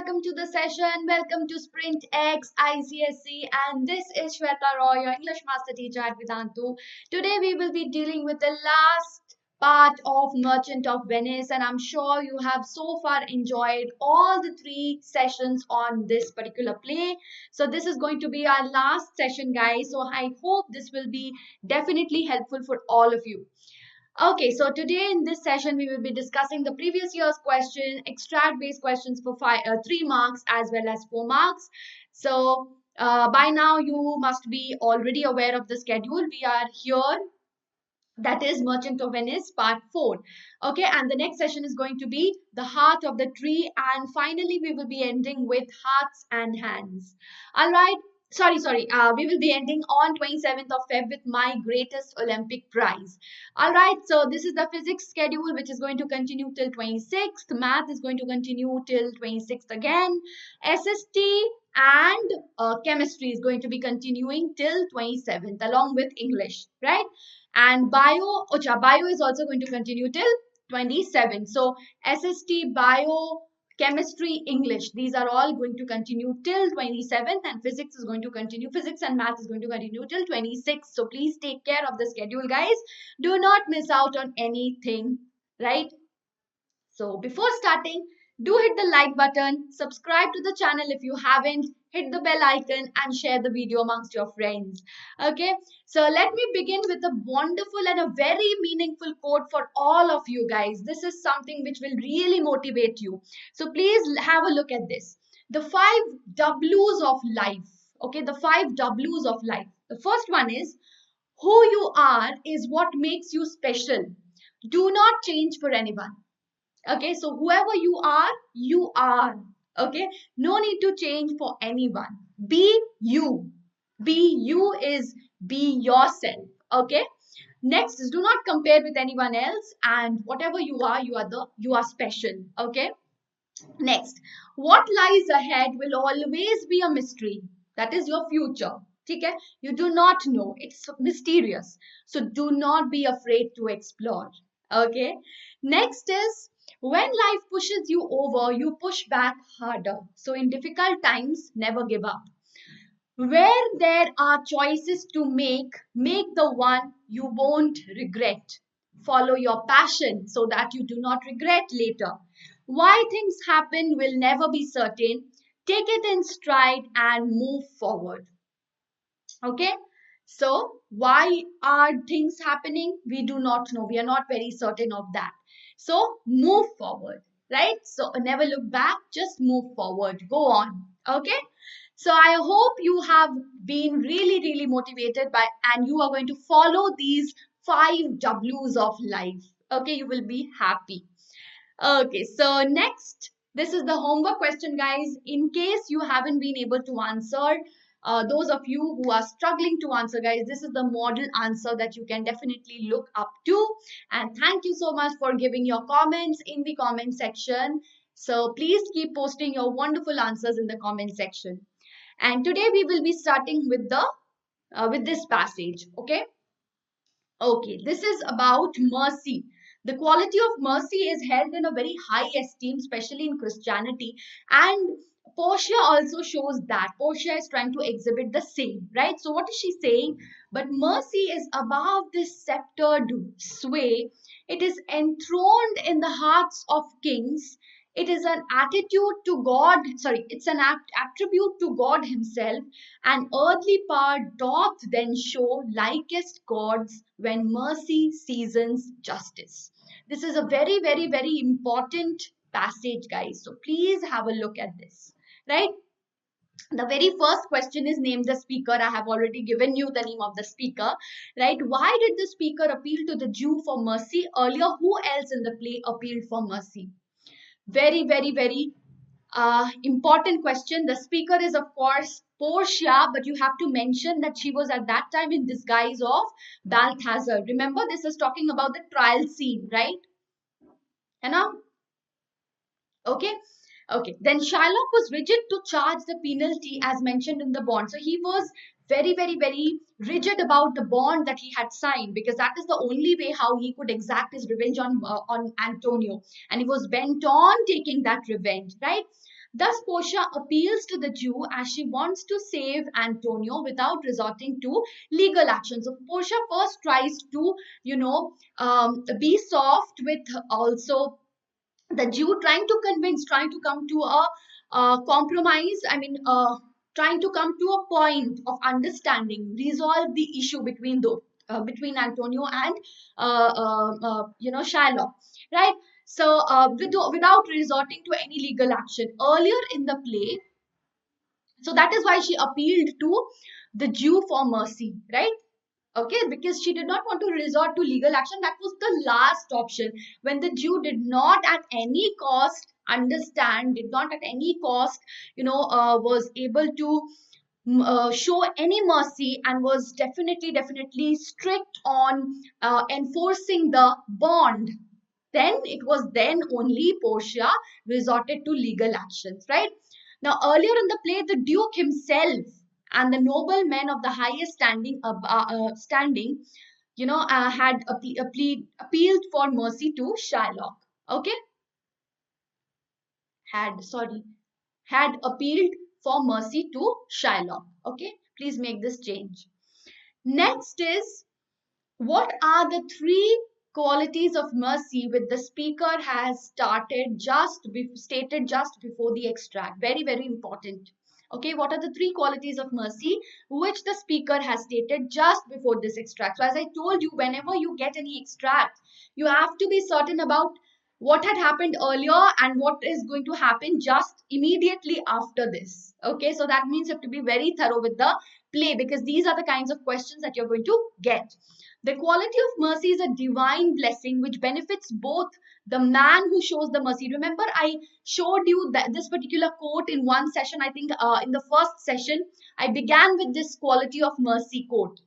welcome to the session. Welcome to Sprint X ICSE, and this is Shweta Roy, your English Master Teacher at Vedantu. Today we will be dealing with the last part of Merchant of Venice, and I'm sure you have so far enjoyed all the 3 sessions on this particular play. So this is going to be our last session, guys. So I hope this will be definitely helpful for all of you. Okay, so today in this session, we will be discussing the previous year's question, extract-based questions for 3 marks as well as 4 marks. So by now, you must be already aware of the schedule. We are here, that is Merchant of Venice part 4. Okay, and the next session is going to be the heart of the tree, and finally, we will be ending with hearts and hands. All right. We will be ending on 27th of Feb with my greatest Olympic prize. All right, so this is the physics schedule, which is going to continue till 26th. Math is going to continue till 26th again. SST and chemistry is going to be continuing till 27th, along with English, right? And bio is also going to continue till 27th. So SST, bio, chemistry, English, these are all going to continue till 27th, and physics is going to continue. Physics and math is going to continue till 26th. So please take care of the schedule, guys. Do not miss out on anything, right? So before starting, do hit the like button, subscribe to the channel if you haven't, hit the bell icon and share the video amongst your friends. Okay, so let me begin with a wonderful and a very meaningful quote for all of you guys. This is something which will really motivate you. So please have a look at this. The 5 W's of life. Okay, the 5 W's of life. The first one is, who you are is what makes you special. Do not change for anyone. Okay, so whoever you are, you are. Okay, no need to change for anyone. Be you. Be you is be yourself. Okay, next is, do not compare with anyone else, and whatever you are special. Okay, next, what lies ahead will always be a mystery. That is your future. Okay, you do not know, it's mysterious, so do not be afraid to explore. Okay, next is, when life pushes you over, you push back harder. So in difficult times, never give up. Where there are choices to make the one you won't regret. Follow your passion so that you do not regret later. Why things happen will never be certain. Take it in stride and move forward. Okay, so why are things happening? We do not know. We are not very certain of that. So move forward, right? So never look back, just move forward. Go on. Okay, so I hope you have been really motivated by, and you are going to follow these 5 W's of life. Okay, you will be happy. Okay, so next, this is the homework question, guys. In case you haven't been able to answer, those of you who are struggling to answer, guys, this is the model answer that you can definitely look up to. And thank you so much for giving your comments in the comment section. So please keep posting your wonderful answers in the comment section. And today we will be starting with the with this passage. Okay, this is about mercy. The quality of mercy is held in a very high esteem, especially in Christianity. And Portia also shows that. Portia is trying to exhibit the same, right? So what is she saying? But mercy is above this sceptered sway. It is enthroned in the hearts of kings. It is an attitude to God, it's an attribute to God himself. And earthly power doth then show likest gods when mercy seasons justice. This is a very important passage, guys. So please have a look at this, right? The very first question is, name the speaker. I have already given you the name of the speaker, right? Why did the speaker appeal to the Jew for mercy? Earlier, who else in the play appealed for mercy? Very important question. The speaker is, of course, Portia, but you have to mention that she was at that time in disguise of Balthazar. Remember, this is talking about the trial scene, right? And now, okay. Then Sherlock was rigid to charge the penalty as mentioned in the bond. So he was very rigid about the bond that he had signed, because that is the only way how he could exact his revenge on Antonio, and he was bent on taking that revenge, right? Thus, Portia appeals to the Jew as she wants to save Antonio without resorting to legal action. So, Portia first tries to, be soft with also the Jew, trying to convince, trying to come to a compromise. Trying to come to a point of understanding, resolve the issue between the between Antonio and Shylock, right? So without resorting to any legal action earlier in the play. So that is why she appealed to the Jew for mercy, right? Okay, because she did not want to resort to legal action. That was the last option, when the Jew did not at any cost understand, did not at any cost, was able to show any mercy, and was definitely strict on enforcing the bond. Then it was then only Portia resorted to legal actions, right? Now, earlier in the play, the Duke himself and the noblemen of the highest standing, had appealed for mercy to Shylock. Okay, had appealed for mercy to Shylock. Okay, please make this change. Next is, what are the three qualities of mercy which the speaker has stated just before the extract? Very, very important. Okay, what are the three qualities of mercy which the speaker has stated just before this extract? So, as I told you, whenever you get any extract, you have to be certain about what had happened earlier and what is going to happen just immediately after this. Okay, so that means you have to be very thorough with the play, because these are the kinds of questions that you're going to get. The quality of mercy is a divine blessing which benefits both the man who shows the mercy. Remember, I showed you that this particular quote in one session. I think in the first session, I began with this quality of mercy quote,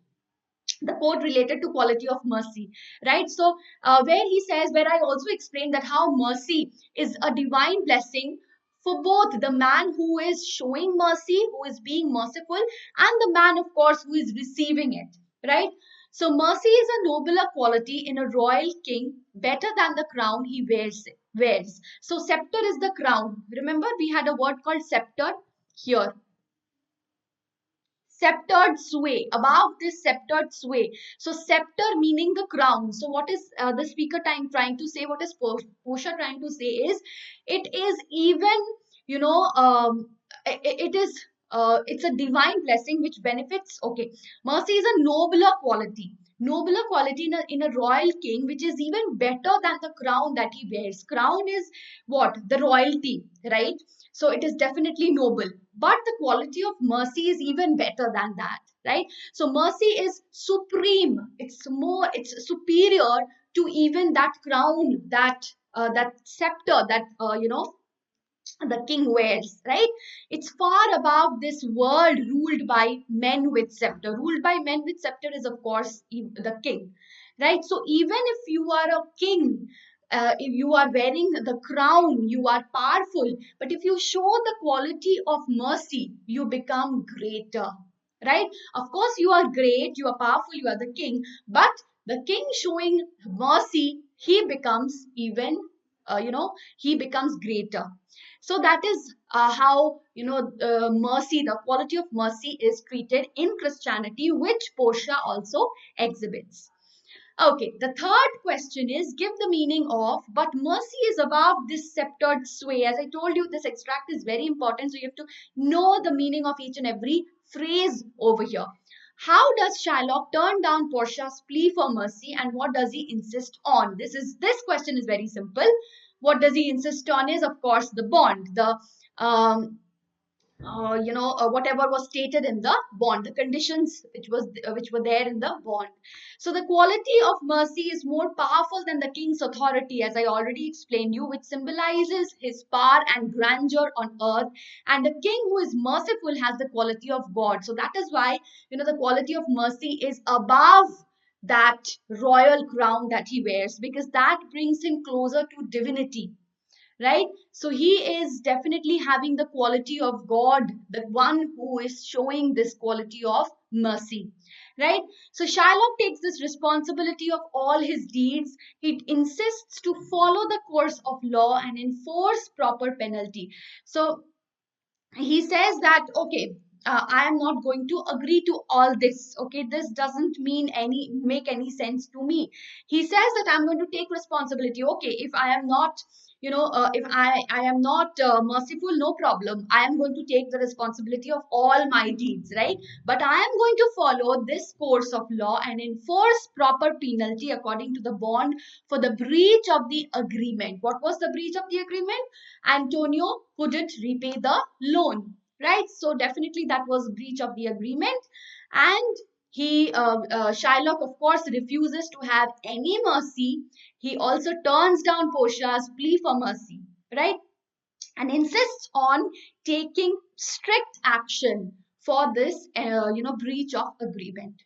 the quote related to quality of mercy, right? So where I also explained that how mercy is a divine blessing for both the man who is showing mercy, who is being merciful, and the man, of course, who is receiving it, right? So mercy is a nobler quality in a royal king, better than the crown he wears. So scepter is the crown. Remember, we had a word called scepter here. Sceptered sway, above this sceptered sway. So scepter meaning the crown. So what is the speaker trying to say, what is Portia trying to say is, it is even, it is it's a divine blessing which benefits. Okay, mercy is a nobler quality in a royal king, which is even better than the crown that he wears. Crown is what? The royalty, right? So it is definitely noble, but the quality of mercy is even better than that, right? So mercy is supreme, it's superior to even that crown, that scepter that the king wears, right? It's far above this world ruled by men with scepter. Ruled by men with scepter is, of course, the king, right? So even if you are a king, if you are wearing the crown, you are powerful. But if you show the quality of mercy, you become greater, right? Of course, you are great, you are powerful, you are the king. But the king showing mercy, he becomes even, he becomes greater. So that is how, mercy, the quality of mercy is treated in Christianity, which Portia also exhibits. Okay, the third question is, give the meaning of, but mercy is above this sceptered sway. As I told you, this extract is very important, so you have to know the meaning of each and every phrase over here. How does Shylock turn down Portia's plea for mercy, and what does he insist on? This question is very simple. What does he insist on is, of course, the bond, the whatever was stated in the bond, the conditions which were there in the bond. So the quality of mercy is more powerful than the king's authority, as I already explained you, which symbolizes his power and grandeur on earth. And the king who is merciful has the quality of God. So that is why, the quality of mercy is above that royal crown that he wears, because that brings him closer to divinity, right? So he is definitely having the quality of God, the one who is showing this quality of mercy, right? So Shylock takes this responsibility of all his deeds. He insists to follow the course of law and enforce proper penalty. So he says that, okay, I am not going to agree to all this. Okay, this doesn't make any sense to me. He says that I'm going to take responsibility. Okay, if I am not, if I am not merciful, no problem. I am going to take the responsibility of all my deeds, right? But I am going to follow this course of law and enforce proper penalty according to the bond for the breach of the agreement. What was the breach of the agreement? Antonio couldn't repay the loan, right? So definitely that was breach of the agreement, and Shylock, of course, refuses to have any mercy. He also turns down Portia's plea for mercy, right? And insists on taking strict action for this, breach of agreement.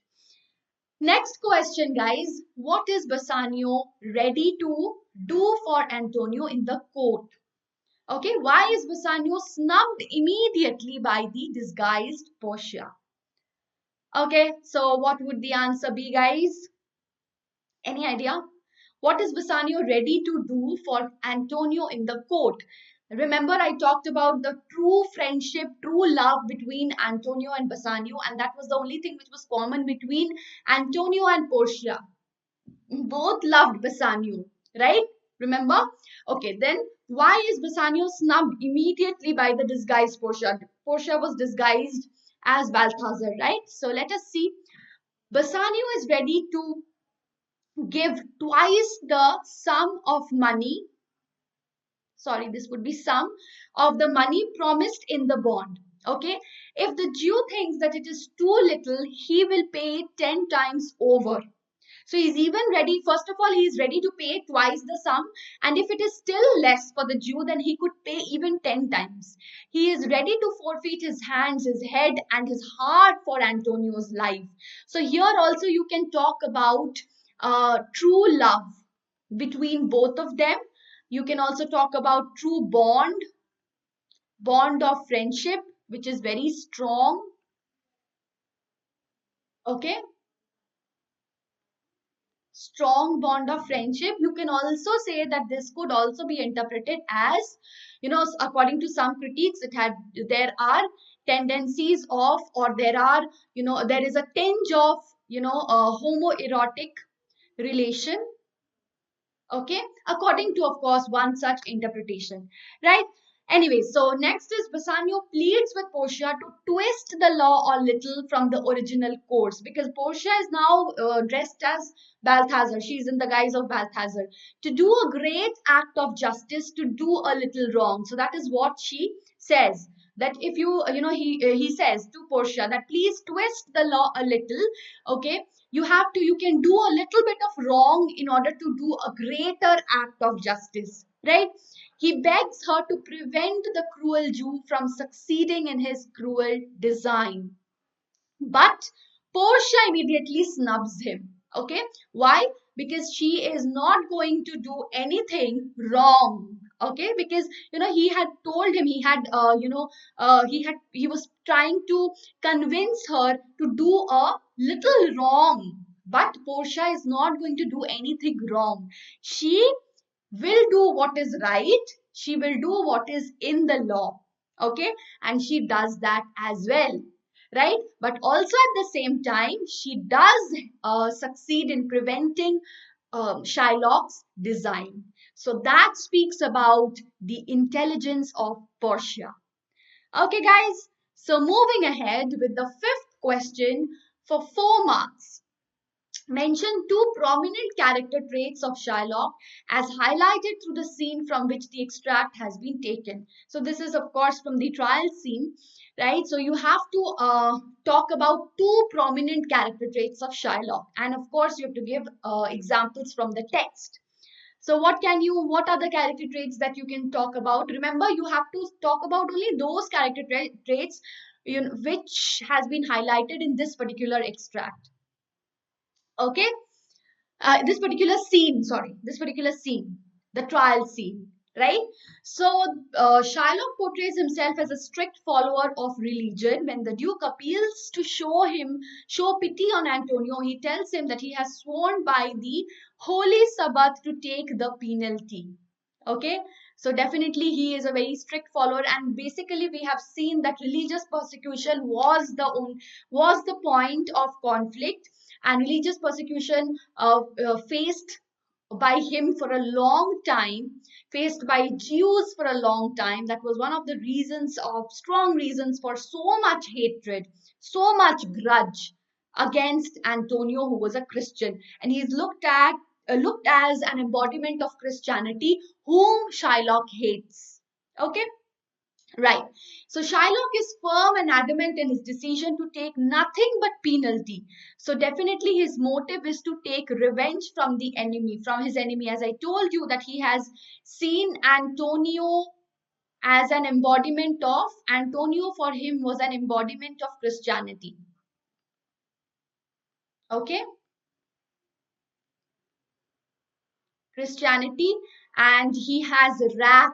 Next question, guys. What is Bassanio ready to do for Antonio in the court? Okay, why is Bassanio snubbed immediately by the disguised Portia? Okay, so what would the answer be, guys? Any idea? What is Bassanio ready to do for Antonio in the court? Remember, I talked about the true friendship, true love between Antonio and Bassanio, and that was the only thing which was common between Antonio and Portia. Both loved Bassanio, right? Remember? Okay, then why is Bassanio snubbed immediately by the disguised Portia? Portia was disguised as Balthazar, right? So let us see. Bassanio is ready to give twice the sum of money. Sorry, this would be sum of the money promised in the bond. Okay, if the Jew thinks that it is too little, he will pay 10 times over. So he's even ready, first of all, he is ready to pay twice the sum. And if it is still less for the Jew, then he could pay even 10 times. He is ready to forfeit his hands, his head, and his heart for Antonio's life. So here also you can talk about true love between both of them. You can also talk about true bond of friendship, which is very strong. Okay, strong bond of friendship. You can also say that this could also be interpreted as, according to some critiques, there are tendencies of, or there are, there is a tinge of, a homoerotic relation. Okay, according to, of course, one such interpretation, right? Anyway, so next is Bassanio pleads with Portia to twist the law a little from the original course, because Portia is now dressed as Balthazar. She's in the guise of Balthazar, to do a great act of justice, to do a little wrong. So that is what she says, that if he says to Portia that please twist the law a little. Okay, you can do a little bit of wrong in order to do a greater act of justice, right? He begs her to prevent the cruel Jew from succeeding in his cruel design. But Portia immediately snubs him. Okay, why? Because she is not going to do anything wrong. Okay, because he had told him, he was trying to convince her to do a little wrong. But Portia is not going to do anything wrong. She will do what is right. She will do what is in the law. Okay, and she does that as well, right? But also at the same time, she does succeed in preventing Shylock's design. So that speaks about the intelligence of Portia. Okay, guys. So moving ahead with the fifth question for 4 marks. Mention two prominent character traits of Shylock as highlighted through the scene from which the extract has been taken. So this is, of course, from the trial scene, right? So you have to talk about two prominent character traits of Shylock, and of course you have to give examples from the text. So what are the character traits that you can talk about? Remember, you have to talk about only those character traits which has been highlighted in this particular extract. Okay, this particular scene, the trial scene, right? So Shylock portrays himself as a strict follower of religion. When the Duke appeals to show pity on Antonio, he tells him that he has sworn by the holy Sabbath to take the penalty. Okay, so definitely he is a very strict follower, and basically we have seen that religious persecution was the point of conflict, and religious persecution faced by him for a long time, faced by Jews for a long time. That was one of the reasons, of strong reasons, for so much hatred, so much grudge against Antonio, who was a Christian, and he's looked as an embodiment of Christianity, whom Shylock hates. Okay, right. So Shylock is firm and adamant in his decision to take nothing but penalty. So definitely his motive is to take revenge from the enemy, from his enemy. As I told you, that he has seen Antonio as an embodiment of, Antonio for him was an embodiment of Christianity. Okay, Christianity, and he has wrath,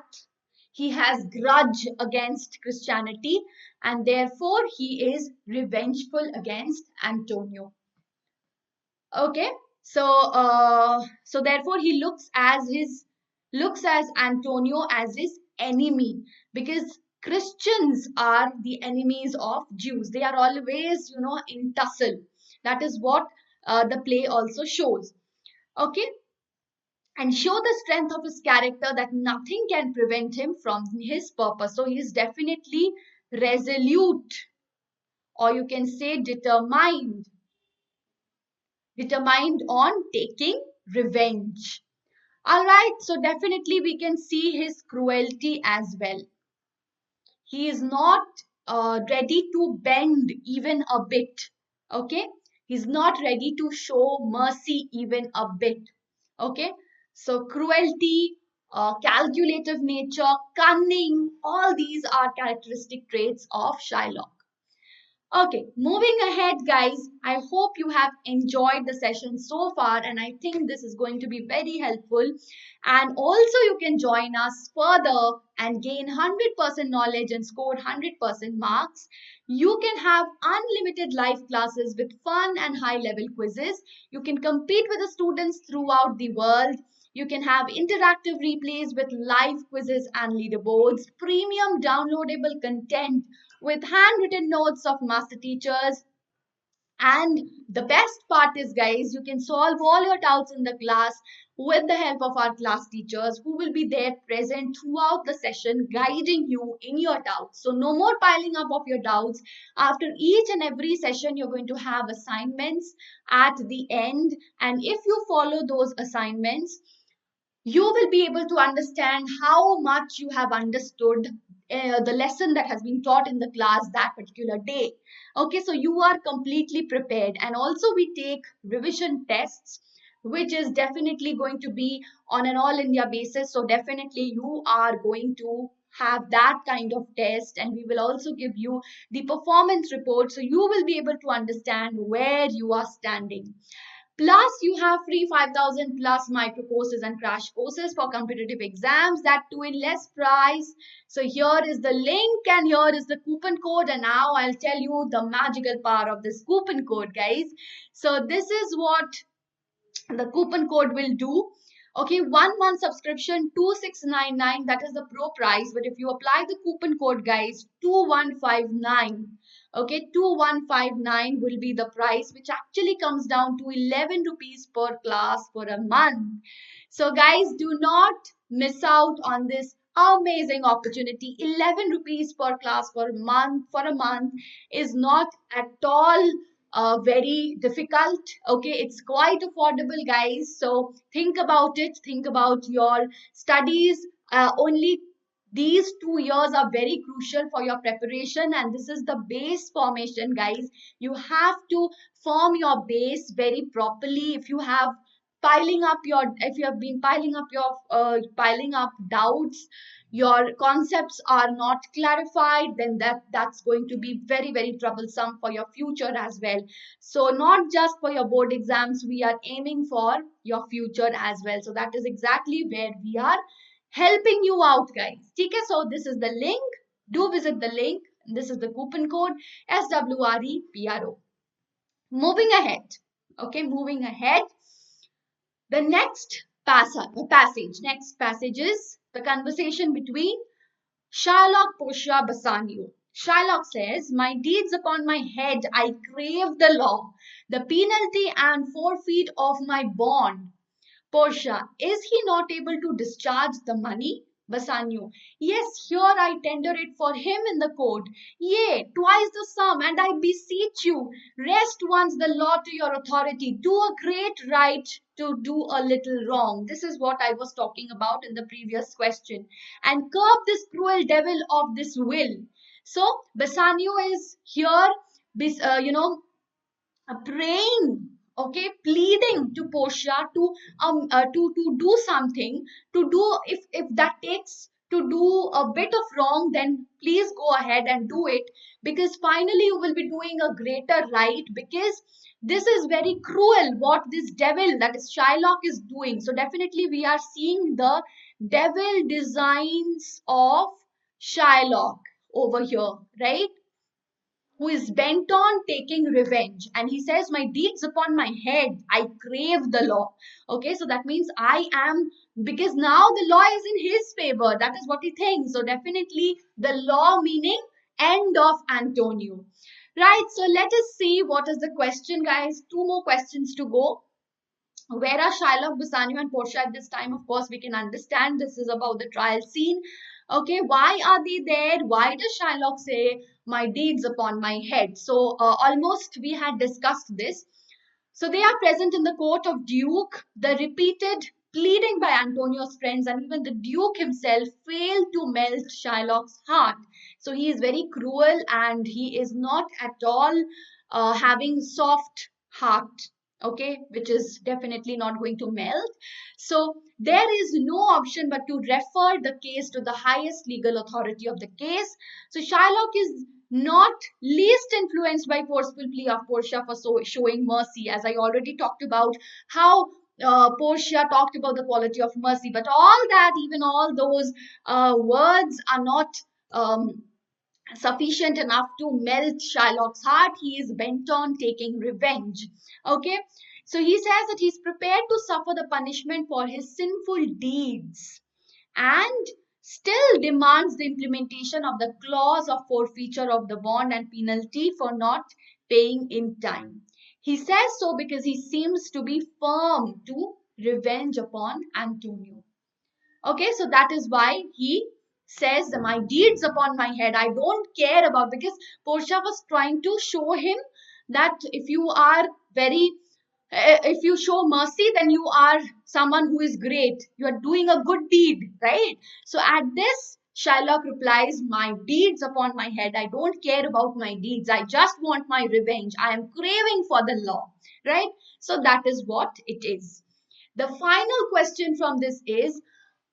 he has grudge against Christianity, and therefore he is revengeful against Antonio. Okay, so therefore he looks as Antonio as his enemy, because Christians are the enemies of Jews. They are always, in tussle. That is what the play also shows. Okay, and show the strength of his character, that nothing can prevent him from his purpose. So he is definitely resolute, or you can say determined on taking revenge. All right, so definitely we can see his cruelty as well. He is not ready to bend even a bit. Okay, he's not ready to show mercy even a bit. Okay, so cruelty, calculative nature, cunning, all these are characteristic traits of Shylock. Okay, moving ahead, guys. I hope you have enjoyed the session so far, and I think this is going to be very helpful. And also, you can join us further and gain 100% knowledge and score 100% marks. You can have unlimited live classes with fun and high level quizzes. You can compete with the students throughout the world. You can have interactive replays with live quizzes and leaderboards, premium downloadable content with handwritten notes of master teachers. And the best part is, guys, you can solve all your doubts in the class with the help of our class teachers, who will be there present throughout the session, guiding you in your doubts. So no more piling up of your doubts. After each and every session, you're going to have assignments at the end. And if you follow those assignments, you will be able to understand how much you have understood the lesson that has been taught in the class that particular day. Okay, so you are completely prepared. And also, we take revision tests, which is definitely going to be on an all India basis. So definitely you are going to have that kind of test, and we will also give you the performance report, so you will be able to understand where you are standing. Plus, you have free 5,000 plus micro courses and crash courses for competitive exams, that too in less price. So here is the link and here is the coupon code. And now I'll tell you the magical power of this coupon code, guys. So this is what the coupon code will do. Okay, 1 month subscription 2699, that is the pro price. But if you apply the coupon code, guys, 2159, okay, 2159 will be the price, which actually comes down to 11 rupees per class for a month. So guys, do not miss out on this amazing opportunity. 11 rupees per class for a month is not at all very difficult. Okay, it's quite affordable, guys. So think about it, think about your studies. Only these 2 years are very crucial for your preparation, and this is the base formation, guys. You have to form your base very properly. If you have been piling up doubts, your concepts are not clarified, then that's going to be very, very troublesome for your future as well. So not just for your board exams, we are aiming for your future as well. So that is exactly where we are helping you out, guys. Okay, so this is the link. Do visit the link. This is the coupon code SWREPRO. Moving ahead. Okay, moving ahead. The next passage. Next passage is the conversation between Sherlock, Portia, Bassanio. Sherlock says, "My deeds upon my head, I crave the law, the penalty and forfeit of my bond." Portia, is he not able to discharge the money? Bassanio, yes, here I tender it for him in the court. Yea, twice the sum, and I beseech you, rest once the law to your authority. Do a great right to do a little wrong. This is what I was talking about in the previous question. And curb this cruel devil of this will. So Bassanio is here, praying, okay, pleading to Portia to do something, to do, if that takes to do a bit of wrong, then please go ahead and do it, because finally you will be doing a greater right, because this is very cruel what this devil, that is Shylock, is doing. So definitely we are seeing the devil designs of Shylock over here, right? Who is bent on taking revenge. And he says, "My deeds upon my head, I crave the law." Okay, so that means I am, because now the law is in his favor. That is what he thinks. So definitely the law meaning end of Antonio. Right, so let us see what is the question, guys. Two more questions to go. Where are Shylock, Bassanio, and Portia at this time? Of course, we can understand this is about the trial scene. Okay, why are they there? Why does Shylock say, "My deeds upon my head"? So, almost we had discussed this. So, they are present in the court of Duke. The repeated pleading by Antonio's friends and even the Duke himself failed to melt Shylock's heart. So, he is very cruel and he is not at all having soft heart, okay, which is definitely not going to melt. So there is no option but to refer the case to the highest legal authority of the case. So Shylock is not least influenced by forceful plea of Portia for showing mercy, as I already talked about how Portia talked about the quality of mercy, but all that, even all those words are not um, sufficient enough to melt Shylock's heart. He is bent on taking revenge. Okay, so he says that he's prepared to suffer the punishment for his sinful deeds and still demands the implementation of the clause of forfeiture of the bond and penalty for not paying in time. He says so because he seems to be firm to revenge upon Antonio. Okay, so that is why he says that "my deeds upon my head, I don't care about," because Portia was trying to show him that if you are very, if you show mercy, then you are someone who is great. You are doing a good deed, right? So at this, Shylock replies, "My deeds upon my head, I don't care about my deeds. I just want my revenge. I am craving for the law," right? So that is what it is. The final question from this is,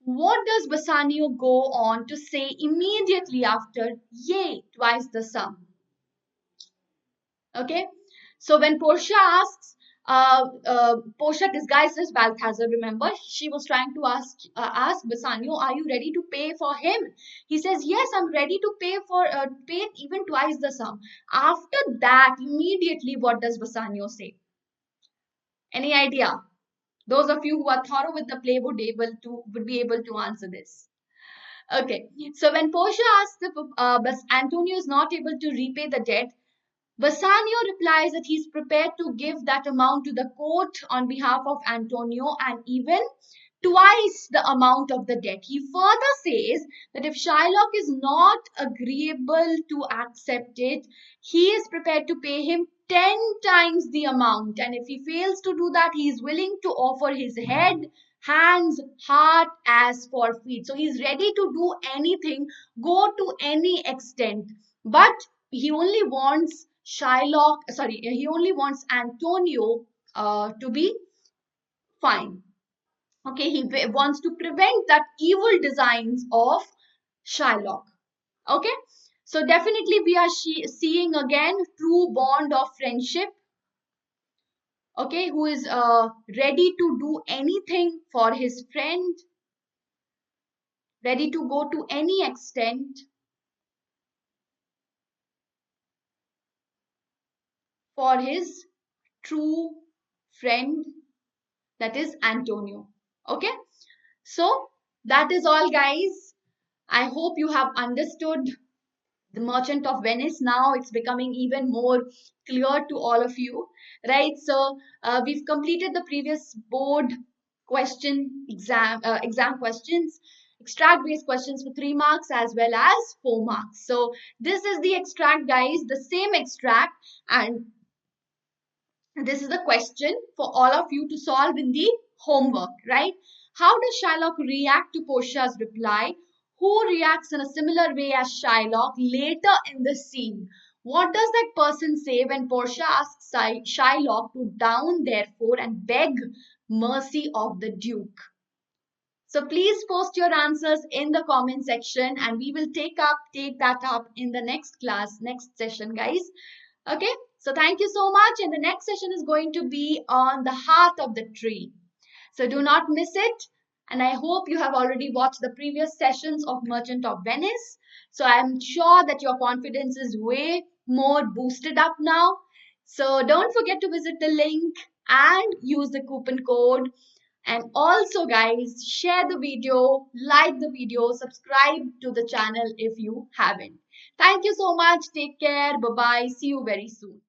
what does Bassanio go on to say immediately after "yea, twice the sum"? Okay, so when Portia asks, Portia disguised as Balthazar, remember, she was trying to ask Bassanio, "Are you ready to pay for him?" He says, "Yes, I'm ready to pay even twice the sum." After that, immediately, what does Bassanio say? Any idea? Those of you who are thorough with the play would be able to answer this. Okay, so when Portia asks if Antonio is not able to repay the debt, Bassanio replies that he's prepared to give that amount to the court on behalf of Antonio and even twice the amount of the debt. He further says that if Shylock is not agreeable to accept it, he is prepared to pay him 10 times the amount. And if he fails to do that, he is willing to offer his head, hands, heart as forfeit. So he's ready to do anything, go to any extent. But he only wants he only wants Antonio to be fine. Okay, he wants to prevent that evil designs of Shylock. Okay, so definitely we are seeing again true bond of friendship. Okay, who is ready to do anything for his friend, ready to go to any extent for his true friend, that is Antonio. Okay, so that is all, guys. I hope you have understood the Merchant of Venice. Now it's becoming even more clear to all of you, right? So we've completed the previous board exam questions, extract based questions for 3 marks as well as 4 marks. So this is the extract, guys, the same extract, and this is the question for all of you to solve in the homework, right? How does Shylock react to Portia's reply? Who reacts in a similar way as Shylock later in the scene? What does that person say when Portia asks Shylock to down, therefore, and beg mercy of the Duke? So please post your answers in the comment section, and we will take that up in the next class, next session, guys. Okay, so thank you so much. And the next session is going to be on the heart of the tree. So do not miss it. And I hope you have already watched the previous sessions of Merchant of Venice. So I'm sure that your confidence is way more boosted up now. So don't forget to visit the link and use the coupon code. And also, guys, share the video, like the video, subscribe to the channel if you haven't. Thank you so much. Take care. Bye bye. See you very soon.